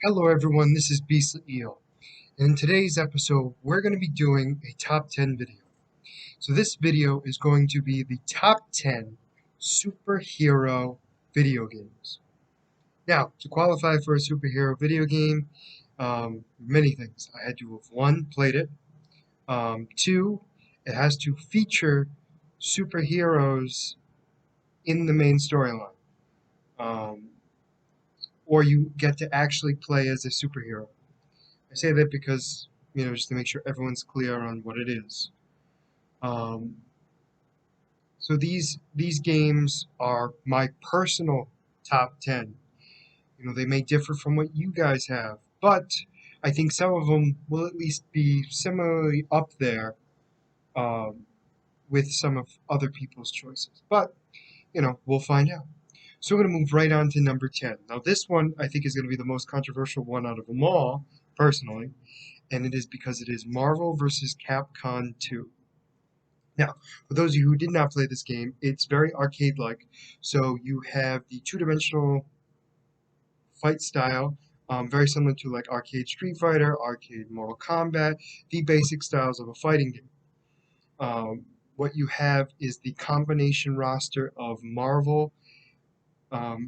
Hello everyone, this is Beastly Eel, and in today's episode we're going to be doing a top 10 video. So this video is going to be the top 10 superhero video games. Now, to qualify for a superhero video game, many things. I had to have, one, played it, two, it has to feature superheroes in the main storyline, um, or you get to actually play as a superhero. I say that because, just to make sure everyone's clear on what it is. Um, so these games are my personal top 10. They may differ from what you guys have, but I think some of them will at least be similarly up there um, with some of other people's choices. But, we'll find out. So we're going to move right on to number 10. Now, this one I think is going to be the most controversial one out of them all, personally, and it is because it is Marvel vs. Capcom 2. Now, for those of you who did not play this game, it's very arcade-like. So you have the two-dimensional fight style, very similar to like arcade Street Fighter, arcade Mortal Kombat, the basic styles of a fighting game. What you have is the combination roster of Marvel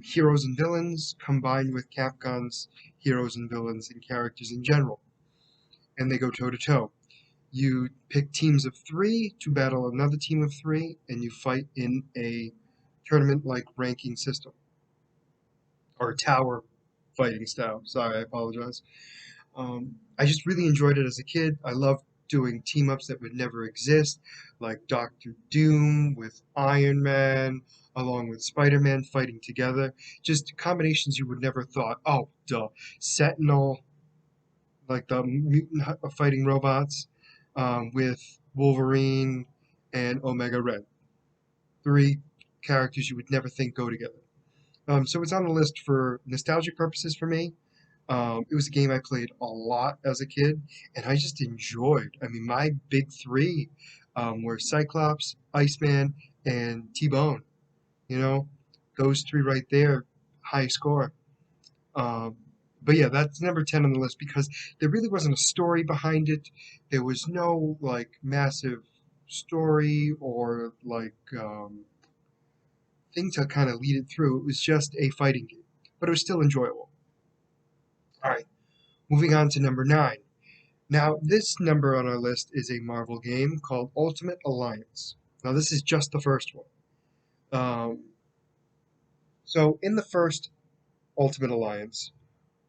heroes and villains combined with Capcom's heroes and villains and characters in general. And they go toe to toe. You pick teams of three to battle another team of three, and you fight in a tournament-like ranking system, or tower fighting style. Sorry, I apologize. I just really enjoyed it as a kid. I loved doing team-ups that would never exist, like Doctor Doom with Iron Man, along with Spider-Man fighting together. Just combinations you would never thought. Oh, duh. Sentinel, like the mutant fighting robots, with Wolverine and Omega Red. Three characters you would never think go together. So it's on the list for nostalgic purposes for me. It was a game I played a lot as a kid, and I just enjoyed. I mean, my big three were Cyclops, Iceman, and T-Bone. You know, those three right there, high score. Um, but yeah, that's number 10 on the list because there really wasn't a story behind it. There was no like massive story or like thing to kind of lead it through. It was just a fighting game, but it was still enjoyable. All right, moving on to number 9. Now, this number on our list is a Marvel game called Ultimate Alliance. Now, this is just the first one. Um, so, in the first Ultimate Alliance,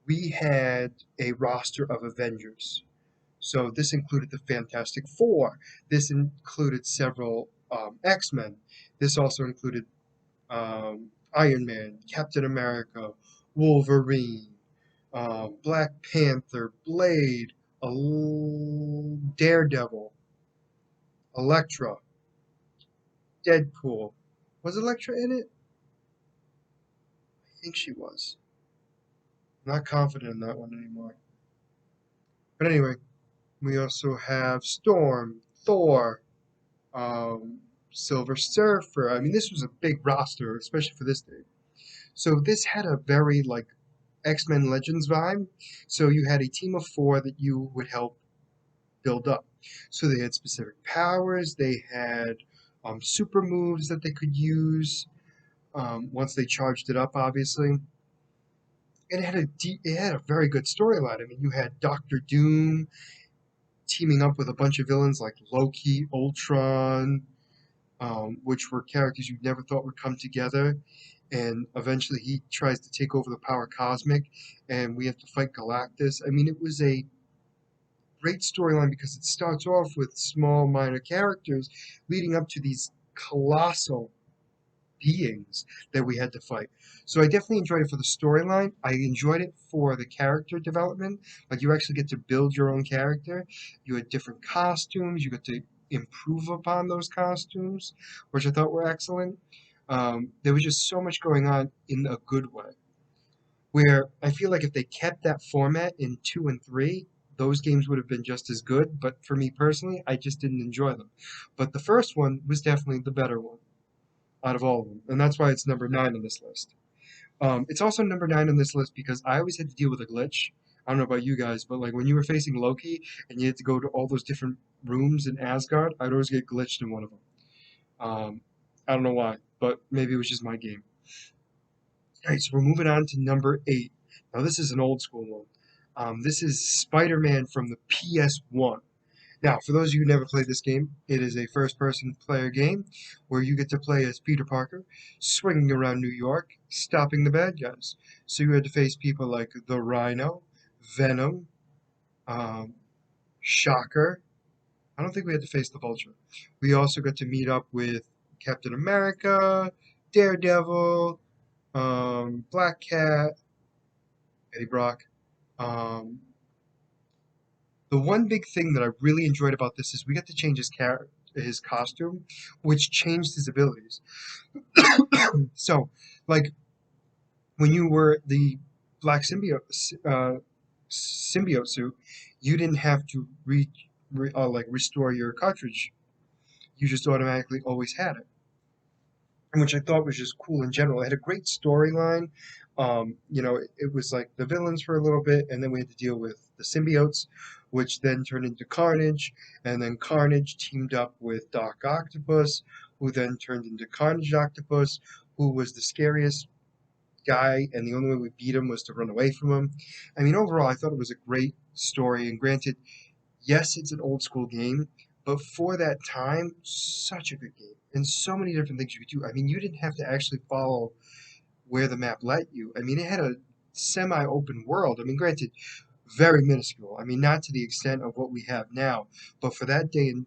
we had a roster of Avengers. So this included the Fantastic Four. This included several X-Men. This also included Iron Man, Captain America, Wolverine, Black Panther, Blade, Daredevil, Elektra, Deadpool. Was Elektra in it? I think she was. I'm not confident in that one anymore. But anyway, we also have Storm, Thor, um, Silver Surfer. I mean, this was a big roster, especially for this day. So this had a very like X-Men Legends vibe. So you had a team of four that you would help build up. So they had specific powers. They had super moves that they could use once they charged it up, obviously. And it had a very good storyline. I mean, you had Doctor Doom teaming up with a bunch of villains like Loki, Ultron, which were characters you never thought would come together. And eventually he tries to take over the power cosmic, and we have to fight Galactus. I mean, it was a great storyline because it starts off with small, minor characters leading up to these colossal beings that we had to fight. So I definitely enjoyed it for the storyline. I enjoyed it for the character development. Like you actually get to build your own character. You had different costumes. You get to improve upon those costumes, which I thought were excellent. There was just so much going on in a good way. Where I feel like if they kept that format in 2 and 3, those games would have been just as good. But for me personally, I just didn't enjoy them. But the first one was definitely the better one out of all of them, and that's why it's number 9 on this list. It's also number 9 on this list because I always had to deal with a glitch. I don't know about you guys, but like when you were facing Loki and you had to go to all those different rooms in Asgard, I'd always get glitched in one of them. Um, I don't know why, but maybe it was just my game. All right, so we're moving on to number 8. Now this is an old school one. This is Spider-Man from the PS1. Now, for those of you who never played this game, it is a first-person player game where you get to play as Peter Parker, swinging around New York, stopping the bad guys. So you had to face people like the Rhino, Venom, um, Shocker. I don't think we had to face the Vulture. We also got to meet up with Captain America, Daredevil, Black Cat, Eddie Brock. Um, the one big thing that I really enjoyed about this is we got to change his costume, which changed his abilities. So, like when you were the black symbiote suit, you didn't have to like restore your cartridge. You just automatically always had it, which I thought was just cool in general. It had a great storyline. It was like the villains for a little bit, and then we had to deal with the symbiotes, which then turned into Carnage, and then Carnage teamed up with Doc Octopus, who then turned into Carnage Octopus, who was the scariest guy, and the only way we beat him was to run away from him. I mean, overall, I thought it was a great story, and granted, yes, it's an old school game, but for that time, such a good game. And so many different things you could do. I mean, you didn't have to actually follow where the map led you. I mean, it had a semi-open world. I mean, granted, very minuscule. I mean, not to the extent of what we have now, but for that day and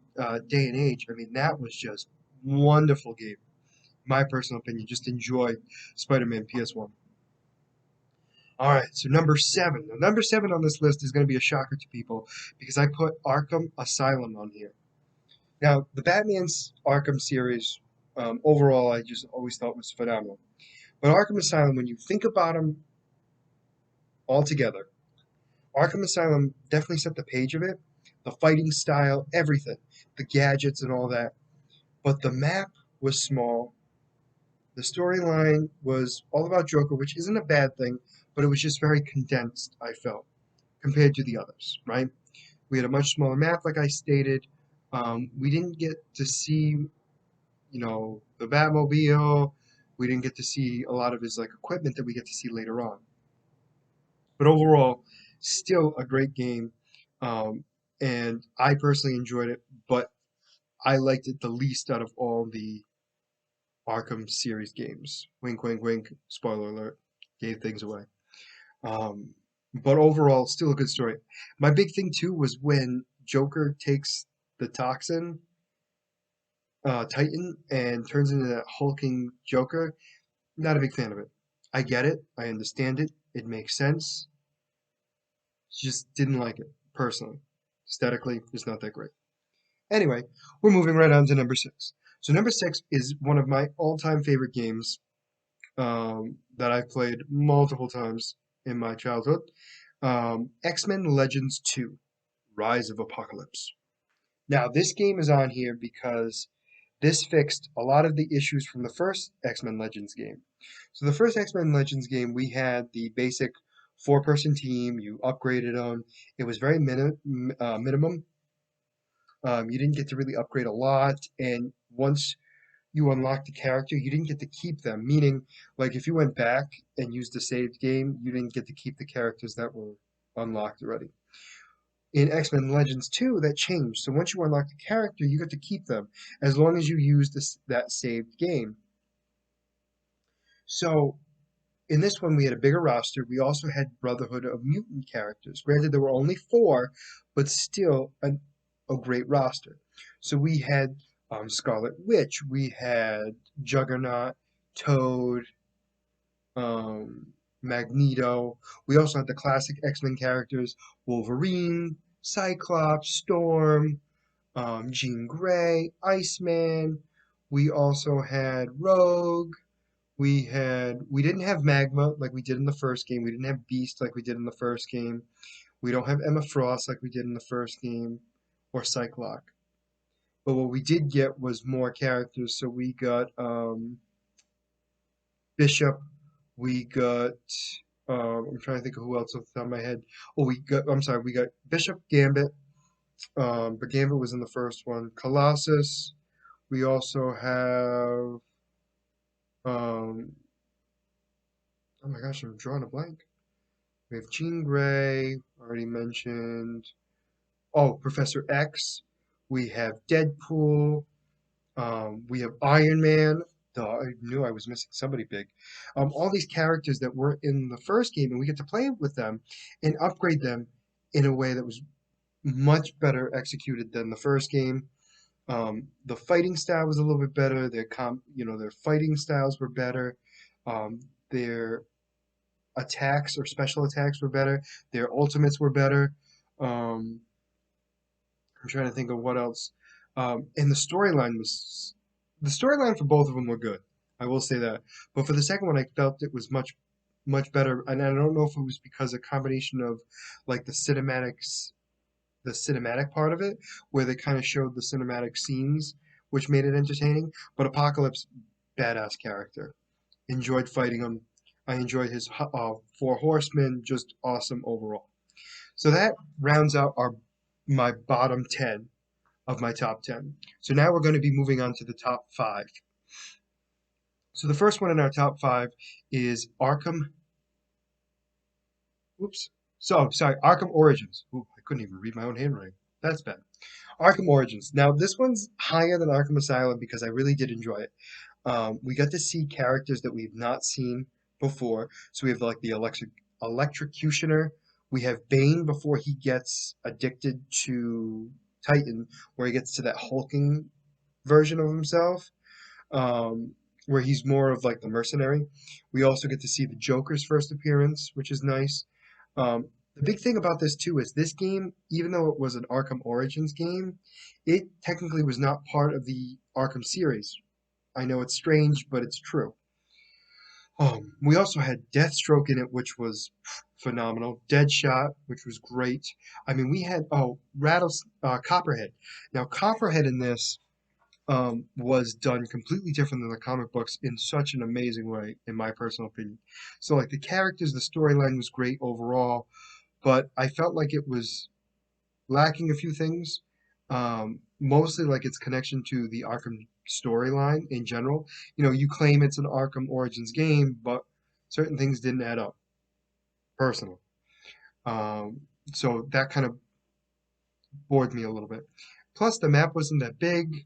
age, I mean, that was just wonderful game. My personal opinion, just enjoyed Spider-Man PS1. All right, so number 7. Now, number 7 on this list is going to be a shocker to people because I put Arkham Asylum on here. Now, the Batman's Arkham series, overall, I just always thought was phenomenal. But Arkham Asylum, when you think about them all together, Arkham Asylum definitely set the page of it. The fighting style, everything, the gadgets and all that. But the map was small. The storyline was all about Joker, which isn't a bad thing, but it was just very condensed, I felt, compared to the others, right? We had a much smaller map, like I stated. We didn't get to see, the Batmobile. We didn't get to see a lot of his like equipment that we get to see later on. But overall, still a great game. Um, and I personally enjoyed it, but I liked it the least out of all the Arkham series games. Wink, wink, wink. Spoiler alert. Gave things away. Um, but overall, still a good story. My big thing too was when Joker takes the toxin, Titan, and turns into that hulking Joker. Not a big fan of it. I get it. I understand it. It makes sense. Just didn't like it personally. Aesthetically, it's not that great. Anyway, we're moving right on to number 6. So number 6 is one of my all-time favorite games that I've played multiple times in my childhood. X-Men Legends 2, Rise of Apocalypse. Now, this game is on here because this fixed a lot of the issues from the first X-Men Legends game. So the first X-Men Legends game, we had the basic four-person team. You upgraded them. It was very minimum. You didn't get to really upgrade a lot, and once you unlocked the character, you didn't get to keep them. Meaning, like if you went back and used the saved game, you didn't get to keep the characters that were unlocked already. In X-Men Legends 2, that changed. So once you unlock the character, you get to keep them as long as you use that saved game. So in this one, we had a bigger roster. We also had Brotherhood of Mutant characters. Granted, there were only 4, but still a great roster. So we had Scarlet Witch, we had Juggernaut, Toad, Magneto. We also had the classic X-Men characters, Wolverine, Cyclops, Storm, Jean Grey, Iceman. We also had Rogue. We didn't have Magma like we did in the first game. We didn't have Beast like we did in the first game. We don't have Emma Frost like we did in the first game, or Cyclops. But what we did get was more characters. So we got Bishop, We got I'm trying to think of who else off the top of my head. Oh, I'm sorry, we got Bishop Gambit. But Gambit was in the first one. Colossus. We also have oh my gosh, I'm drawing a blank. We have Jean Grey, already mentioned. Oh, Professor X. We have Deadpool. We have Iron Man. Duh, I knew I was missing somebody big. All these characters that were in the first game, and we get to play with them and upgrade them in a way that was much better executed than the first game. The fighting style was a little bit better. Their fighting styles were better. Their attacks or special attacks were better. Their ultimates were better. Um, I'm trying to think of what else. And the storyline for both of them were good. I will say that. But for the second one, I felt it was much better. And I don't know if it was because a combination of like the cinematic part of it, where they kind of showed the cinematic scenes, which made it entertaining. But Apocalypse, badass character. Enjoyed fighting him. I enjoyed his four horsemen. Just awesome overall. So that rounds out our my bottom 10 of my top 10. So now we're going to be moving on to the top five. So the first one in our top five is Arkham. Oops. So sorry, Arkham Origins. Ooh, I couldn't even read my own handwriting. That's bad. Arkham Origins. Now this one's higher than Arkham Asylum because I really did enjoy it. We got to see characters that we've not seen before. So we have like the electrocutioner. We have Bane before he gets addicted to Titan, where he gets to that hulking version of himself, where he's more of like the mercenary. We also get to see the Joker's first appearance, which is nice. The big thing about this too is this game, even though it was an Arkham Origins game, it technically was not part of the Arkham series. I know it's strange, but it's true. We also had Deathstroke in it, which was phenomenal. Deadshot, which was great. I mean, we had Copperhead. Now, Copperhead in this was done completely different than the comic books in such an amazing way, in my personal opinion. So, like the characters, the storyline was great overall, but I felt like it was lacking a few things. Mostly like its connection to the Arkham storyline in general. You know, you claim it's an Arkham Origins game, but certain things didn't add up, personally. Um, so that kind of bored me a little bit. Plus, the map wasn't that big.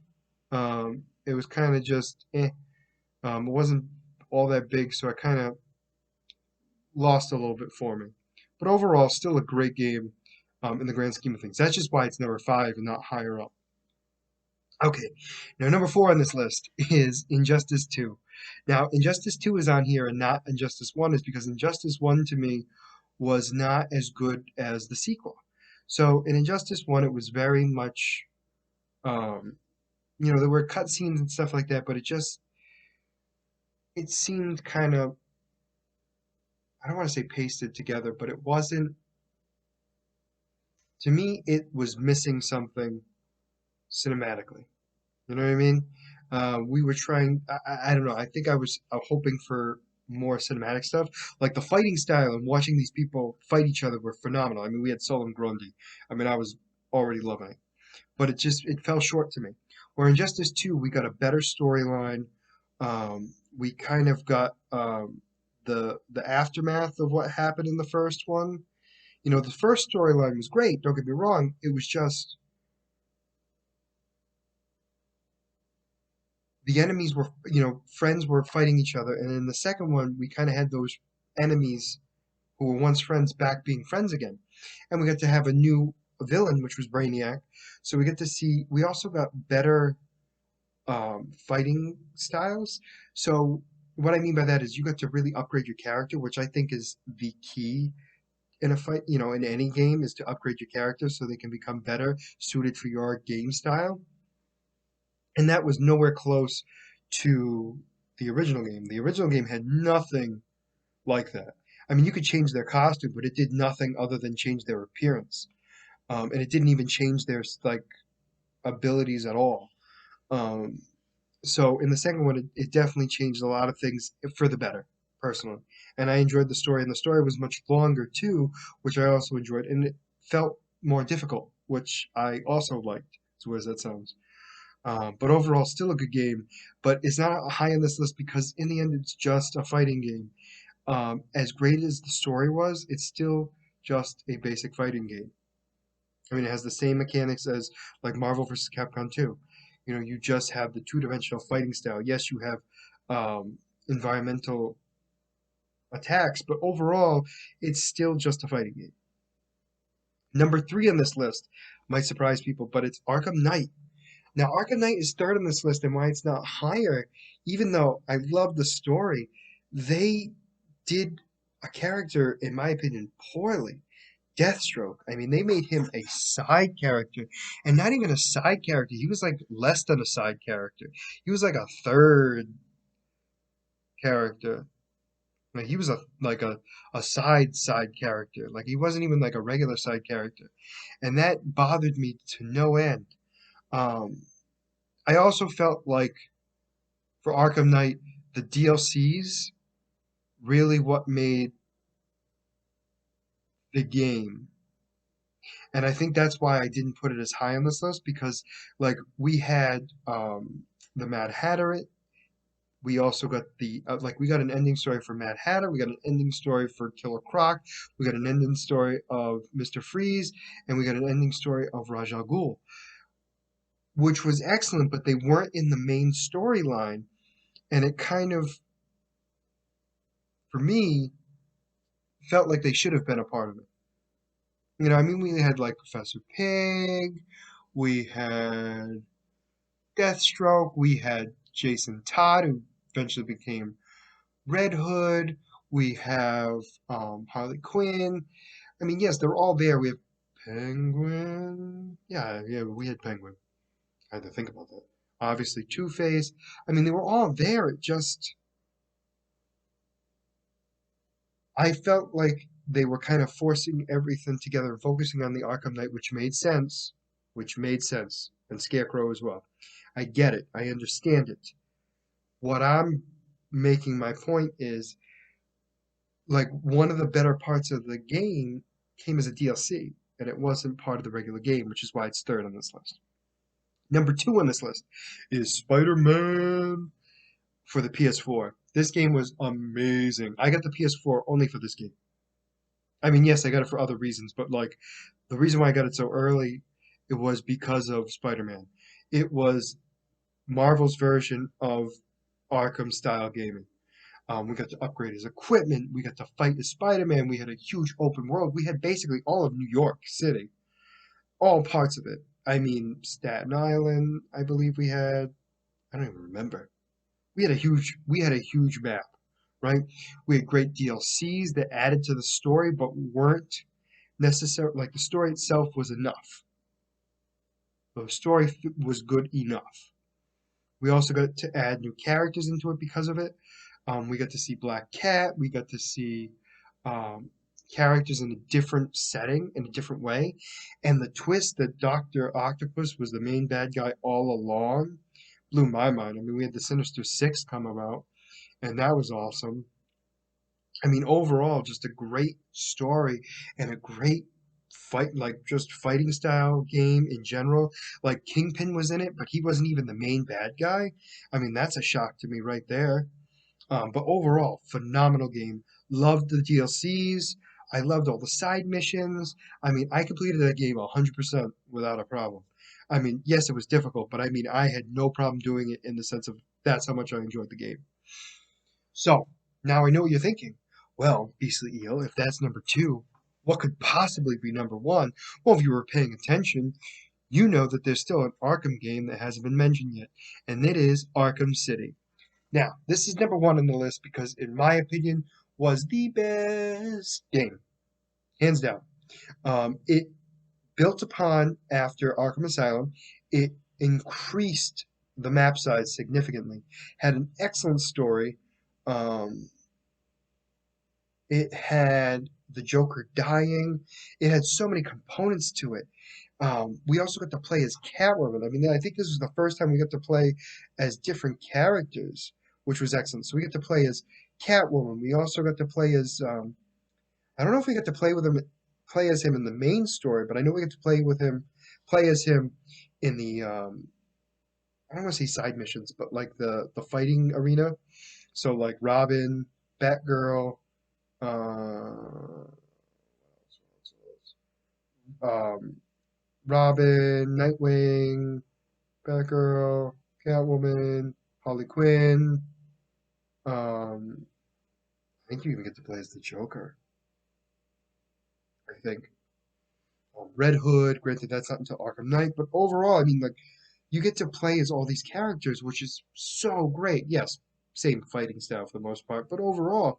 It was kind of just eh. It wasn't all that big, so I kind of lost a little bit for me. But overall, still a great game in the grand scheme of things. That's just why it's number five and not higher up. Okay, now number four on this list is Injustice 2. Now, Injustice 2 is on here and not Injustice 1 is because Injustice 1 to me was not as good as the sequel. So in Injustice 1, it was very much, um, there were cutscenes and stuff like that, but it seemed kind of, I don't want to say pasted together, but it wasn't, to me, it was missing something cinematically. You know what I mean? We were trying. I don't know. I think I was hoping for more cinematic stuff. Like the fighting style and watching these people fight each other were phenomenal. I mean, we had Solon Grundy. I mean, I was already loving it, but it fell short to me. Where in Justice 2, we got a better storyline. We kind of got the aftermath of what happened in the first one. You know, the first storyline was great. Don't get me wrong. It was just the enemies were, friends were fighting each other. And in the second one, we kind of had those enemies who were once friends back being friends again. And we got to have a new villain, which was Brainiac. So we also got better fighting styles. So what I mean by that is you got to really upgrade your character, which I think is the key in a fight, in any game is to upgrade your character so they can become better suited for your game style. And that was nowhere close to the original game. The original game had nothing like that. I mean, you could change their costume, but it did nothing other than change their appearance, and it didn't even change their like abilities at all. Um, so in the second one, it definitely changed a lot of things for the better, personally. And I enjoyed the story, and the story was much longer too, which I also enjoyed, and it felt more difficult, which I also liked, as weird as that sounds. But overall, still a good game, but it's not high on this list because in the end, it's just a fighting game. As great as the story was, it's still just a basic fighting game. I mean, it has the same mechanics as like Marvel vs. Capcom 2. You know, you just have the two-dimensional fighting style. Yes, you have environmental attacks, but overall, it's still just a fighting game. Number three on this list might surprise people, but it's Arkham Knight. Now, Arkham Knight is third on this list, and why it's not higher, even though I love the story, they did a character, in my opinion, poorly. Deathstroke. I mean, they made him a side character, and not even a side character. He was like less than a side character. He was like a third character. Like he was a side character. Like he wasn't even like a regular side character, and that bothered me to no end. Um, I also felt like for Arkham Knight, the DLCs really what made the game. And I think that's why I didn't put it as high on this list because like we had the Mad Hatter. We also got the like we got an ending story for Mad Hatter. We got an ending story for Killer Croc. We got an ending story of Mr. Freeze, and we got an ending story of Ra's al Ghul, which was excellent, but they weren't in the main storyline, and it kind of, for me, felt like they should have been a part of it. You know, I mean, we had like Professor Pig, we had Deathstroke, we had Jason Todd, who eventually became Red Hood, we have Harley Quinn. I mean, yes, they're all there. We have Penguin. Yeah, we had Penguin. I had to think about that. Obviously, Two-Face. I mean, they were all there. It just, I felt like they were kind of forcing everything together and focusing on the Arkham Knight, which made sense. Which made sense. And Scarecrow as well. I get it. I understand it. What I'm making my point is like one of the better parts of the game came as a DLC, and it wasn't part of the regular game, which is why it's third on this list. Number two on this list is Spider-Man for the PS4. This game was amazing. I got the PS4 only for this game. I mean, yes, I got it for other reasons, but like the reason why I got it so early, it was because of Spider-Man. It was Marvel's version of Arkham style gaming. We got to upgrade his equipment. We got to fight as Spider-Man. We had a huge open world. We had basically all of New York City, all parts of it. I mean, Staten Island, I believe we had. I don't even remember. We had a huge map, right? We had great DLCs that added to the story, but weren't necessarily like the story itself was enough. The story was good enough. We also got to add new characters into it because of it. We got to see Black Cat. We got to see um, characters in a different setting, in a different way. And the twist that Dr. Octopus was the main bad guy all along blew my mind. I mean, we had the Sinister Six come about, and that was awesome. I mean, overall, just a great story and a great fight, like just fighting style game in general. Like Kingpin was in it, but he wasn't even the main bad guy. I mean, that's a shock to me right there. But overall, phenomenal game. Loved the DLCs. I loved all the side missions. I mean, I completed that game 100% without a problem. I mean, yes, it was difficult, but I mean, I had no problem doing it in the sense of that's how much I enjoyed the game. So, now I know what you're thinking. Well, Beastly Eel, if that's number two, what could possibly be number one? Well, if you were paying attention, you know that there's still an Arkham game that hasn't been mentioned yet, and it is Arkham City. Now, this is number one on the list because, in my opinion, was the best game, hands down. It built upon after Arkham Asylum. It increased the map size significantly. Had an excellent story. Um, it had the Joker dying. It had so many components to it. We also got to play as Catwoman. I mean, I think this was the first time we got to play as different characters, which was excellent. So we get to play as Catwoman. We also got to play as I don't know if we got to play as him in the main story, but I know we get to play as him in the I don't want to say side missions, but like the fighting arena. So like Robin, Batgirl, uh, um, Robin, Nightwing, Batgirl, Catwoman, Harley Quinn. I think you even get to play as the Joker. I think Red Hood. Granted, that's not until Arkham Knight, but overall, I mean, like you get to play as all these characters, which is so great. Yes, same fighting style for the most part, but overall,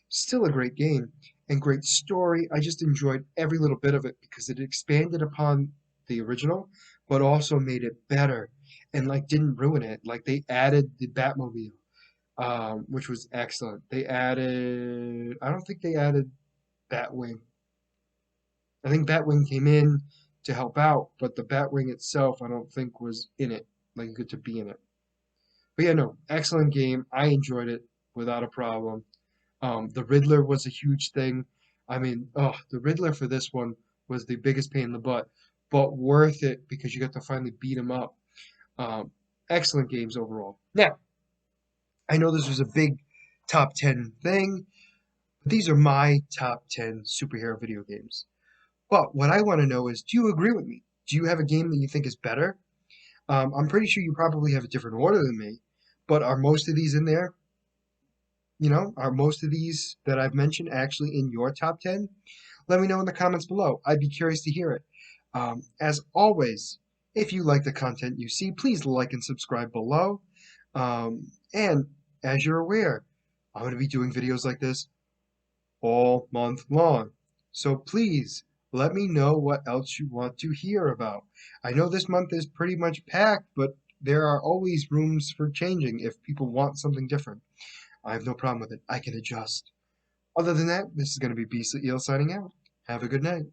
still a great game and great story. I just enjoyed every little bit of it because it expanded upon the original, but also made it better and like didn't ruin it. Like they added the Batmobile, which was excellent. I don't think they added Batwing. I think Batwing came in to help out, but the Batwing itself, I don't think was in it, like good to be in it. But yeah, no, excellent game. I enjoyed it without a problem. The Riddler was a huge thing. I mean, oh, the Riddler for this one was the biggest pain in the butt, but worth it because you got to finally beat him up. Um, Excellent games overall. Now, I know this was a big top 10 thing, but these are my top 10 superhero video games. But what I want to know is, do you agree with me? Do you have a game that you think is better? I'm pretty sure you probably have a different order than me, but are most of these in there? Are most of these that I've mentioned actually in your top 10? Let me know in the comments below. I'd be curious to hear it. As always, if you like the content you see, please like and subscribe below. And as you're aware, I'm going to be doing videos like this all month long. So please let me know what else you want to hear about. I know this month is pretty much packed, but there are always rooms for changing if people want something different. I have no problem with it. I can adjust. Other than that, this is going to be Beastly Eel signing out. Have a good night.